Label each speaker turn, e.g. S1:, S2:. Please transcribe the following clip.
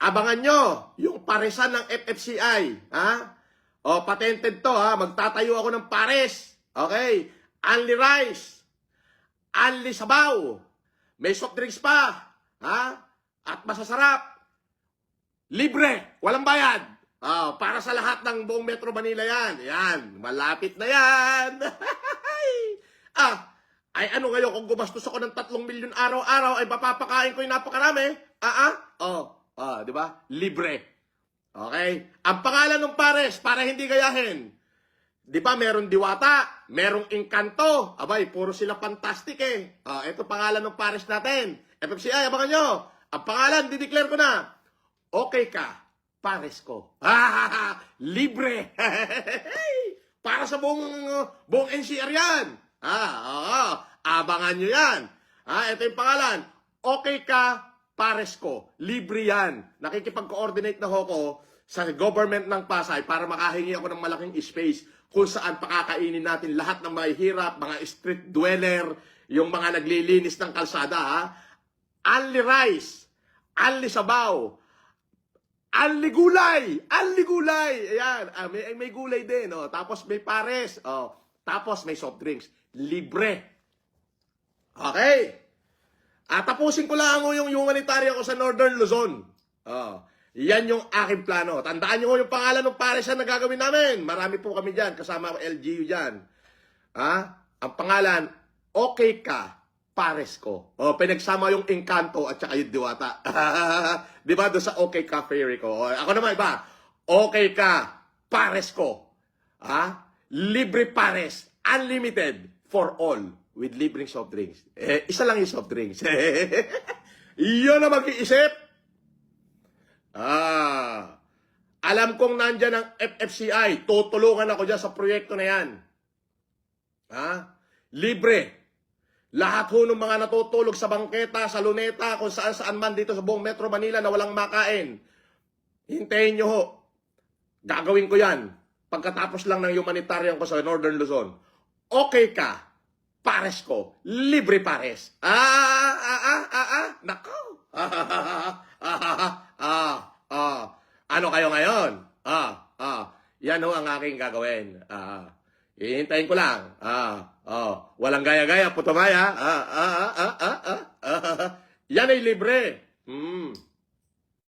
S1: Abangan nyo yung paresan ng FFCI. Ha? O, patented to, ha? Magtatayo ako ng pares. Okay? Only rice. Only sabaw. May soft drinks pa. Ha? At masasarap. Libre. Walang bayad. Para sa lahat ng buong Metro Manila yan. Yan. Malapit na yan. Ay ano ngayon kung gumastos ako ng 3 milyon araw-araw ay papapakain ko yung napakarami? Di ba? Libre. Okay? Ang pangalan ng pares para hindi gayahin. Di ba meron Diwata, merong Encanto. Abay, puro sila fantastic eh. Ito pangalan ng pares natin. FFCI, abangan nyo. Ang pangalan, dideclare ko na. Okay ka, pares ko. Libre. Para sa buong NCR yan. Abangan nyo yan. Ito yung pangalan. Okay ka, pares ko. Libre yan. Nakikipag-coordinate na ako sa government ng Pasay para makahingi ako ng malaking space kung saan pakakainin natin lahat ng mga hirap, mga street dweller, yung mga naglilinis ng kalsada. Only rice, only sabaw, only gulay, only gulay. Ayan, may gulay din. Tapos may pares. Tapos may soft drinks. Libre. Okay. Tapusin ko lang yung humanitarian ko sa Northern Luzon. Yan yung aking plano. Tandaan nyo yung pangalan ng paresan na gagawin namin. Marami po kami dyan. Kasama ang LGU dyan. Ang pangalan, okay ka, pares ko. Pinagsama yung Encanto at saka yung Diwata. Di ba? Doon sa okay ka, fairy ko. Ako naman iba. Okay ka, pares ko. Libre pares. Unlimited for all. With libreng soft drinks. Isa lang yung soft drinks. Iyon na mag-iisip. Alam kong nandyan ang FFCI. Tutulungan ako dyan sa proyekto na yan. Libre. Lahat ho ng mga natutulog sa bangketa, sa luneta, kung saan man dito sa buong Metro Manila na walang makain. Hintayin nyo ho. Gagawin ko yan. Pagkatapos lang ng humanitarian ko sa Northern Luzon. Okay ka. Pares ko. Libre pares. Nako. Ano kayo ngayon? Yan ho ang aking gagawin. Hihintayin ko lang. Walang gaya-gaya, putumaya. Yan ay libre.